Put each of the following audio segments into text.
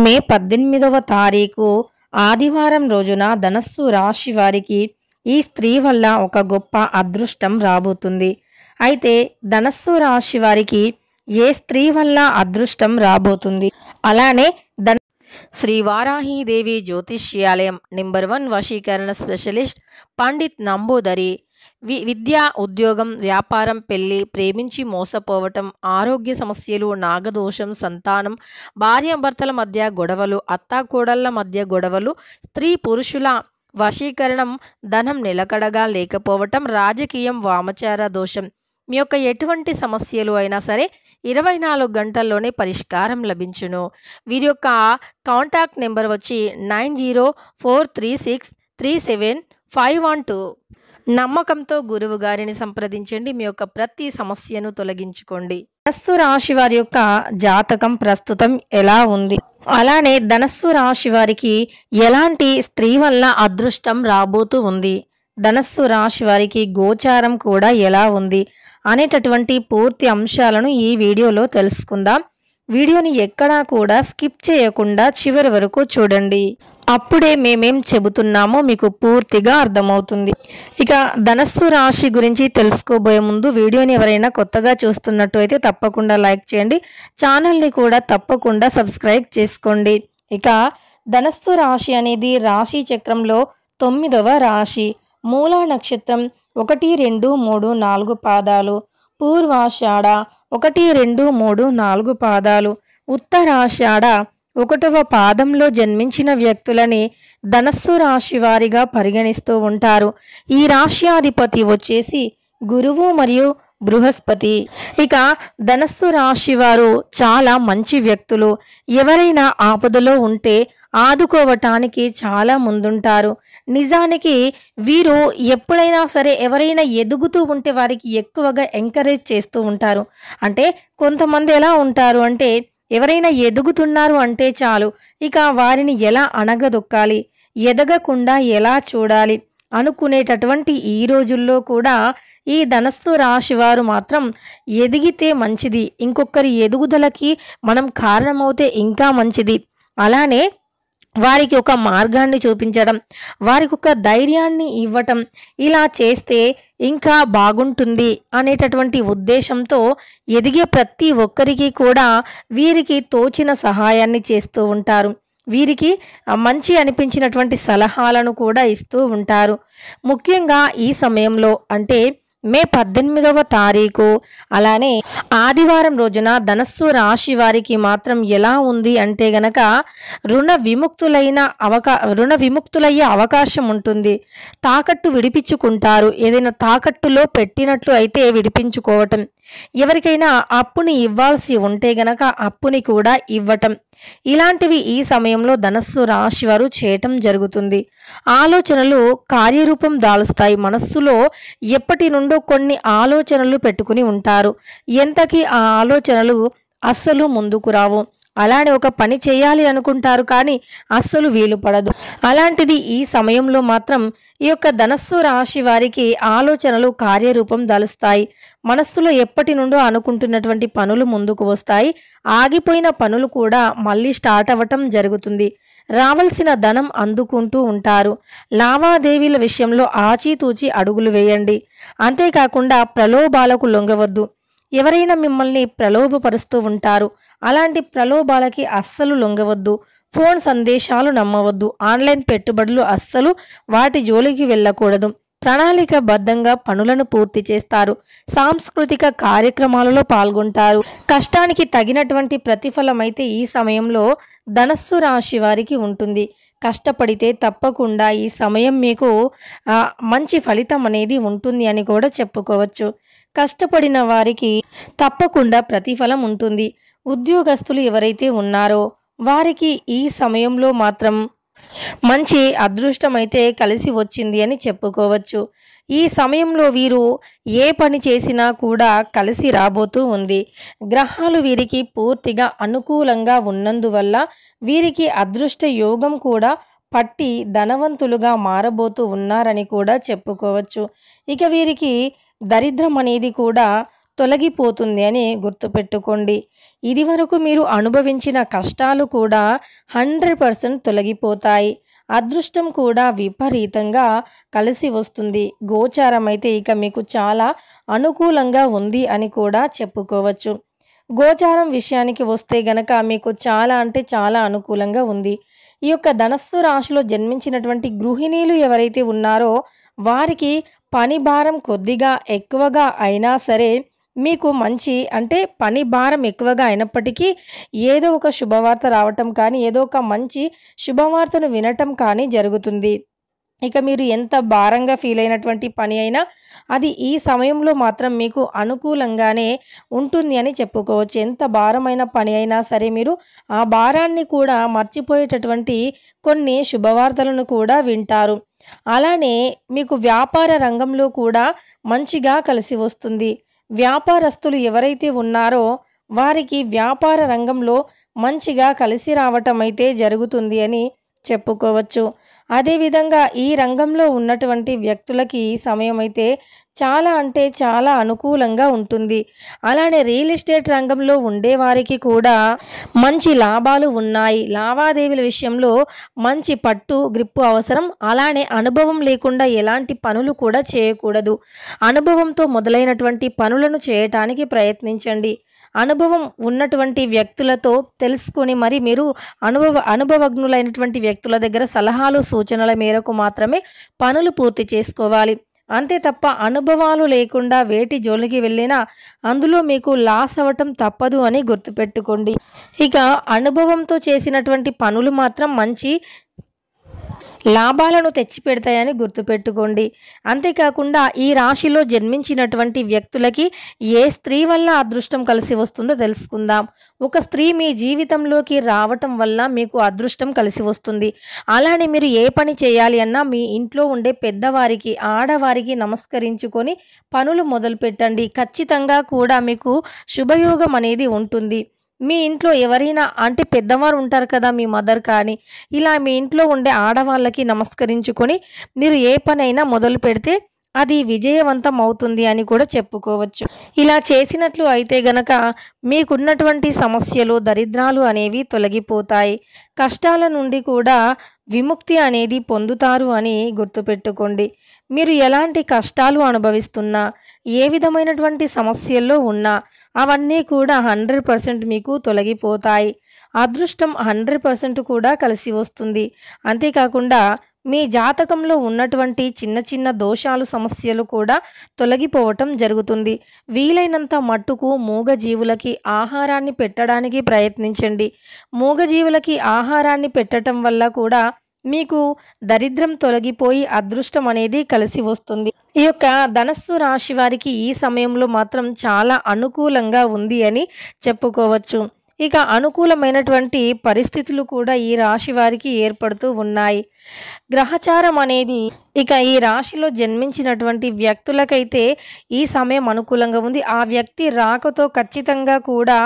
మే 18వ తారీఖు ఆదివారం రోజున ధనస్సు రాశి వారికి ఈ స్త్రీ వల్ల ఒక గొప్ప అదృష్టం రాబోతుంది. అయితే ధనస్సు రాశి వారికి ఏ స్త్రీ వల్ల అదృష్టం రాబోతుంది? అలానే శ్రీ వారాహీదేవి జ్యోతిష్యాలయం నెంబర్ 1 వశీకరణ స్పెషలిస్ట్ పండిత్ నంబూదరి విద్య, ఉద్యోగం, వ్యాపారం, పెళ్లి, ప్రేమించి మోసపోవటం, ఆరోగ్య సమస్యలు, నాగదోషం, సంతానం, భార్యాభర్తల మధ్య గొడవలు, అత్తాకోడళ్ల మధ్య గొడవలు, స్త్రీ పురుషుల వశీకరణం, ధనం నిలకడగా లేకపోవటం, రాజకీయం, వామచార దోషం, మీ యొక్క ఎటువంటి సమస్యలు అయినా సరే 24 గంటల్లోనే పరిష్కారం లభించును. వీరి యొక్క కాంటాక్ట్ నెంబర్ వచ్చి 9043637512. నమ్మకంతో గురువు గారిని సంప్రదించండి. మీ యొక్క ప్రతి సమస్యను తొలగించుకోండి. ధనస్సు రాశి వారి యొక్క జాతకం ప్రస్తుతం ఎలా ఉంది? అలానే ధనస్సు రాశి వారికి ఎలాంటి స్త్రీ వల్ల అదృష్టం రాబోతూ ఉంది? ధనస్సు రాశి వారికి గోచారం కూడా ఎలా ఉంది అనేటటువంటి పూర్తి అంశాలను ఈ వీడియోలో తెలుసుకుందాం. వీడియోని ఎక్కడా కూడా స్కిప్ చేయకుండా చివరి వరకు చూడండి. అప్పుడే మేమేం చెబుతున్నామో మీకు పూర్తిగా అర్థమవుతుంది. ఇక ధనస్సు రాశి గురించి తెలుసుకోబోయే ముందు వీడియోని ఎవరైనా కొత్తగా చూస్తున్నట్టు అయితే తప్పకుండా లైక్ చేయండి. ఛానల్ని కూడా తప్పకుండా సబ్స్క్రైబ్ చేసుకోండి. ఇక ధనస్సు రాశి అనేది రాశి చక్రంలో 9వ రాశి. మూలా నక్షత్రం 1, 2, 3, 4 పాదాలు, పూర్వాషాఢ 1, 2, 3, 4 పాదాలు, ఉత్తరాషాఢ 1వ పాదంలో జన్మించిన వ్యక్తులని ధనస్సు రాశి వారిగా పరిగణిస్తూ ఉంటారు. ఈ రాశ్యాధిపతి వచ్చేసి గురువు మరియు బృహస్పతి. ఇక ధనస్సు రాశి వారు చాలా మంచి వ్యక్తులు. ఎవరైనా ఆపదలో ఉంటే ఆదుకోవటానికి చాలా ముందుంటారు. నిజానికి వీరు ఎప్పుడైనా సరే ఎవరైనా ఎదుగుతూ ఉంటే వారికి ఎక్కువగా ఎంకరేజ్ చేస్తూ ఉంటారు. అంటే కొంతమంది ఎలా ఉంటారు అంటే ఎవరైనా ఎదుగుతున్నారు అంటే చాలు ఇక వారిని ఎలా అణగదొక్కాలి, ఎదగకుండా ఎలా చూడాలి అనుకునేటటువంటి ఈ రోజుల్లో కూడా ఈ ధనస్సు రాశి వారు మాత్రం ఎదిగితే మంచిది, ఇంకొకరి ఎదుగుదలకి మనం కారణమవుతే ఇంకా మంచిది. అలానే వారికి ఒక మార్గాన్ని చూపించడం, వారికి ఒక ధైర్యాన్ని ఇవ్వటం, ఇలా చేస్తే ఇంకా బాగుంటుంది అనేటటువంటి ఉద్దేశంతో ఎదిగే ప్రతి ఒక్కరికి కూడా వీరికి తోచిన సహాయాన్ని చేస్తూ ఉంటారు. వీరికి మంచి అనిపించినటువంటి సలహాలను కూడా ఇస్తూ ఉంటారు. ముఖ్యంగా ఈ సమయంలో అంటే మే 18వ తారీఖు అలానే ఆదివారం రోజున ధనస్సు రాశి వారికి మాత్రం ఎలా ఉంది అంటే గనక రుణ విముక్తులయ్యే అవకాశం ఉంటుంది. తాకట్టు విడిపించుకుంటారు. ఏదైనా తాకట్టులో పెట్టినట్లు అయితే విడిపించుకోవటం, ఎవరికైనా అప్పుని ఇవ్వాల్సి ఉంటే గనక అప్పుని కూడా ఇవ్వటం, ఇలాంటివి ఈ సమయంలో ధనస్సు రాశి వారు చేయటం జరుగుతుంది. ఆలోచనలు కార్యరూపం దాలుస్తాయి. మనస్సులో ఎప్పటి నుండో కొన్ని ఆలోచనలు పెట్టుకుని ఉంటారు. ఎంతకీ ఆ ఆలోచనలు అస్సలు ముందుకు రావు. అలానే ఒక పని చేయాలి అనుకుంటారు కానీ అస్సలు వీలు పడదు. అలాంటిది ఈ సమయంలో మాత్రం ఈ యొక్క ధనస్సు రాశి వారికి ఆలోచనలు కార్యరూపం దాలుస్తాయి. మనస్సులో ఎప్పటి నుండో అనుకుంటున్నటువంటి పనులు ముందుకు వస్తాయి. ఆగిపోయిన పనులు కూడా మళ్ళీ స్టార్ట్ అవ్వటం జరుగుతుంది. రావాల్సిన ధనం అందుకుంటూ ఉంటారు. లావాదేవీల విషయంలో ఆచితూచి అడుగులు వేయండి. అంతేకాకుండా ప్రలోభాలకు లొంగవద్దు. ఎవరైనా మిమ్మల్ని ప్రలోభపరుస్తూ ఉంటారు. అలాంటి ప్రలోభాలకి అస్సలు లొంగవద్దు. ఫోన్ సందేశాలు నమ్మవద్దు. ఆన్లైన్ పెట్టుబడులు అస్సలు వాటి జోలికి వెళ్ళకూడదు. ప్రణాళికాబద్ధంగా పనులను పూర్తి చేస్తారు. సాంస్కృతిక కార్యక్రమాలలో పాల్గొంటారు. కష్టానికి తగినటువంటి ప్రతిఫలం అయితే ఈ సమయంలో ధనస్సు రాశి వారికి ఉంటుంది. కష్టపడితే తప్పకుండా ఈ సమయం మీకు మంచి ఫలితం అనేది ఉంటుంది అని కూడా చెప్పుకోవచ్చు. కష్టపడిన వారికి తప్పకుండా ప్రతిఫలం ఉంటుంది. ఉద్యోగస్తులు ఎవరైతే ఉన్నారో వారికి ఈ సమయంలో మాత్రం మంచి అదృష్టం అయితే కలిసి వచ్చింది అని చెప్పుకోవచ్చు. ఈ సమయంలో వీరు ఏ పని చేసినా కూడా కలిసి రాబోతూ ఉంది. గ్రహాలు వీరికి పూర్తిగా అనుకూలంగా ఉన్నందువల్ల వీరికి అదృష్ట యోగం కూడా పట్టి ధనవంతులుగా మారబోతూ ఉన్నారని కూడా చెప్పుకోవచ్చు. ఇక వీరికి దరిద్రం అనేది కూడా తొలగిపోతుంది అని గుర్తుపెట్టుకోండి. ఇదివరకు మీరు అనుభవించిన కష్టాలు కూడా 100% తొలగిపోతాయి. అదృష్టం కూడా విపరీతంగా కలిసి వస్తుంది. గోచారం అయితే ఇక మీకు చాలా అనుకూలంగా ఉంది అని కూడా చెప్పుకోవచ్చు. గోచారం విషయానికి వస్తే గనక మీకు చాలా అంటే చాలా అనుకూలంగా ఉంది. ఈ యొక్క ధనస్సు రాశిలో జన్మించినటువంటి గృహిణీలు ఎవరైతే ఉన్నారో వారికి పని భారం కొద్దిగా ఎక్కువగా అయినా సరే మీకు మంచి అంటే పని భారం ఎక్కువగా అయినప్పటికీ ఏదో ఒక శుభవార్త రావటం కానీ ఏదో ఒక మంచి శుభవార్తను వినటం కానీ జరుగుతుంది. ఇక మీరు ఎంత భారంగా ఫీల్ అయినటువంటి పని అయినా అది ఈ సమయంలో మాత్రం మీకు అనుకూలంగానే ఉంటుంది అని చెప్పుకోవచ్చు. ఎంత భారమైన పని అయినా సరే మీరు ఆ భారాన్ని కూడా మర్చిపోయేటటువంటి కొన్ని శుభవార్తలను కూడా వింటారు. అలానే మీకు వ్యాపార రంగంలో కూడా మంచిగా కలిసి వస్తుంది. వ్యాపారస్తులు ఎవరైతే ఉన్నారో వారికి వ్యాపార రంగంలో మంచిగా కలిసి రావటం అయితే జరుగుతుంది అని చెప్పుకోవచ్చు. అదేవిధంగా ఈ రంగంలో ఉన్నటువంటి వ్యక్తులకి ఈ సమయం అయితే చాలా అంటే చాలా అనుకూలంగా ఉంటుంది. అలానే రియల్ ఎస్టేట్ రంగంలో ఉండేవారికి కూడా మంచి లాభాలు ఉన్నాయి. లావాదేవీల విషయంలో మంచి పట్టు గ్రిప్పు అవసరం. అలానే అనుభవం లేకుండా ఎలాంటి పనులు కూడా చేయకూడదు. అనుభవంతో మొదలైనటువంటి పనులను చేయటానికి ప్రయత్నించండి. అనుభవం ఉన్నటువంటి వ్యక్తులతో తెలుసుకొని మరి మీరు అనుభవజ్ఞులైనటువంటి వ్యక్తుల దగ్గర సలహాలు సూచనల మేరకు మాత్రమే పనులు పూర్తి చేసుకోవాలి. అంతే తప్ప అనుభవాలు లేకుండా వేటి జోలికి వెళ్ళినా అందులో మీకు లాస్ అవ్వటం తప్పదు అని గుర్తుపెట్టుకోండి. ఇక అనుభవంతో చేసినటువంటి పనులు మాత్రం మంచి లాభాలను తెచ్చిపెడతాయని గుర్తుపెట్టుకోండి. అంతేకాకుండా ఈ రాశిలో జన్మించినటువంటి వ్యక్తులకి ఏ స్త్రీ వల్ల అదృష్టం కలిసి వస్తుందో తెలుసుకుందాం. ఒక స్త్రీ మీ జీవితంలోకి రావటం వల్ల మీకు అదృష్టం కలిసి వస్తుంది. అలానే మీరు ఏ పని చేయాలి అన్నా మీ ఇంట్లో ఉండే పెద్దవారికి ఆడవారికి నమస్కరించుకొని పనులు మొదలు పెట్టండి. ఖచ్చితంగా కూడా మీకు శుభయోగం అనేది ఉంటుంది. మీ ఇంట్లో ఎవరైనా అంటే పెద్దవారు ఉంటారు కదా, మీ మదర్ కానీ ఇలా మీ ఇంట్లో ఉండే ఆడవాళ్ళకి నమస్కరించుకొని మీరు ఏ పనైనా మొదలు పెడితే అది విజయవంతం అవుతుంది అని కూడా చెప్పుకోవచ్చు. ఇలా చేసినట్లు అయితే గనక మీకున్నటువంటి సమస్యలు దరిద్రాలు అనేవి తొలగిపోతాయి. కష్టాల నుండి కూడా విముక్తి అనేది పొందుతారు అని గుర్తుపెట్టుకోండి. మీరు ఎలాంటి కష్టాలు అనుభవిస్తున్నా ఏ విధమైనటువంటి సమస్యల్లో ఉన్నా అవన్నీ కూడా 100% మీకు తొలగిపోతాయి. అదృష్టం 100% కూడా కలిసి వస్తుంది. అంతేకాకుండా మీ జాతకంలో ఉన్నటువంటి చిన్న చిన్న దోషాలు సమస్యలు కూడా తొలగిపోవటం జరుగుతుంది. వీలైనంత మట్టుకు మూగజీవులకి ఆహారాన్ని పెట్టడానికి ప్రయత్నించండి. మూగజీవులకి ఆహారాన్ని పెట్టడం వల్ల కూడా మీకు దరిద్రం తొలగిపోయి అదృష్టం అనేది కలిసి వస్తుంది. ఈ యొక్క ధనస్సు రాశి వారికి ఈ సమయంలో మాత్రం చాలా అనుకూలంగా ఉంది అని చెప్పుకోవచ్చు. ఇక అనుకూలమైనటువంటి పరిస్థితులు కూడా ఈ రాశి వారికి ఏర్పడుతూ ఉన్నాయి. గ్రహచారం అనేది ఇక ఈ రాశిలో జన్మించినటువంటి వ్యక్తులకైతే ఈ సమయం అనుకూలంగా ఉంది. ఆ వ్యక్తి రాకతో ఖచ్చితంగా కూడా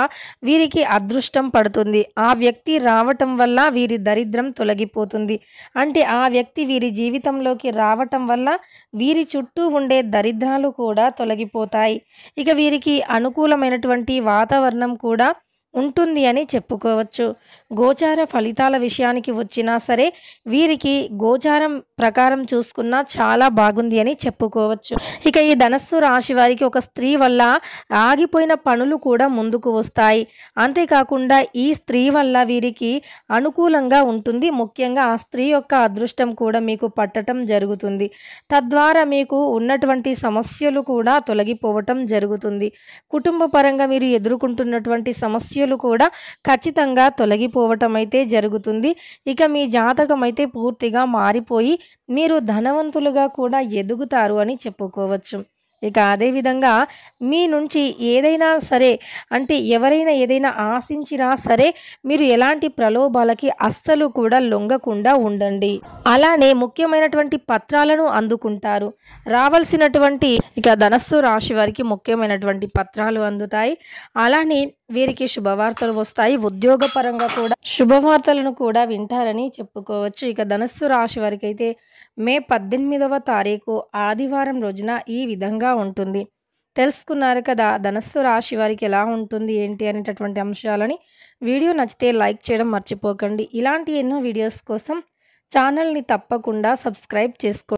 వీరికి అదృష్టం పడుతుంది. ఆ వ్యక్తి రావటం వల్ల వీరి దరిద్రం తొలగిపోతుంది. అంటే ఆ వ్యక్తి వీరి జీవితంలోకి రావటం వల్ల వీరి చుట్టూ ఉండే దరిద్రాలు కూడా తొలగిపోతాయి. ఇక వీరికి అనుకూలమైనటువంటి వాతావరణం కూడా ఉంటుంది అని చెప్పుకోవచ్చు. గోచార ఫలితాల విషయానికి వచ్చినా సరే వీరికి గోచారం ప్రకారం చూసుకున్నా చాలా బాగుంది అని చెప్పుకోవచ్చు. ఇక ఈ ధనస్సు రాశి వారికి ఒక స్త్రీ వల్ల ఆగిపోయిన పనులు కూడా ముందుకు వస్తాయి. అంతేకాకుండా ఈ స్త్రీ వల్ల వీరికి అనుకూలంగా ఉంటుంది. ముఖ్యంగా ఆ స్త్రీ యొక్క అదృష్టం కూడా మీకు పట్టడం జరుగుతుంది. తద్వారా మీకు ఉన్నటువంటి సమస్యలు కూడా తొలగిపోవటం జరుగుతుంది. కుటుంబ పరంగా మీరు ఎదుర్కొంటున్నటువంటి సమస్యలు కూడా ఖచ్చితంగా తొలగిపోవటం అయితే జరుగుతుంది. ఇక మీ జాతకం అయితే పూర్తిగా మారిపోయి మీరు ధనవంతులుగా కూడా ఎదుగుతారు అని చెప్పుకోవచ్చు. ఇక అదేవిధంగా మీ నుంచి ఏదైనా సరే అంటే ఎవరైనా ఏదైనా ఆశించినా సరే మీరు ఎలాంటి ప్రలోభాలకి అస్సలు కూడా లొంగకుండా ఉండండి. అలానే ముఖ్యమైనటువంటి పత్రాలను అందుకుంటారు. రావాల్సినటువంటి ఇక ధనస్సు రాశి వారికి ముఖ్యమైనటువంటి పత్రాలు అందుతాయి. అలానే వీరికి శుభవార్తలు వస్తాయి. ఉద్యోగపరంగా కూడా శుభవార్తలను కూడా వింటారని చెప్పుకోవచ్చు. ఇక ధనస్సు రాశి వారికి అయితే మే 18వ తారీఖు ఆదివారం రోజున ఈ విధంగా ఉంటుంది. తెలుసుకున్నారు కదా! ధనస్సు రాశి వారికి ఎలా ఉంటుంది, ఏంటి అనేటటువంటి అంశాలని. వీడియో నచ్చితే లైక్ చేయడం మర్చిపోకండి. ఇలాంటి ఎన్నో వీడియోస్ కోసం ఛానల్‌ని తప్పకుండా సబ్స్క్రైబ్ చేసుకోండి.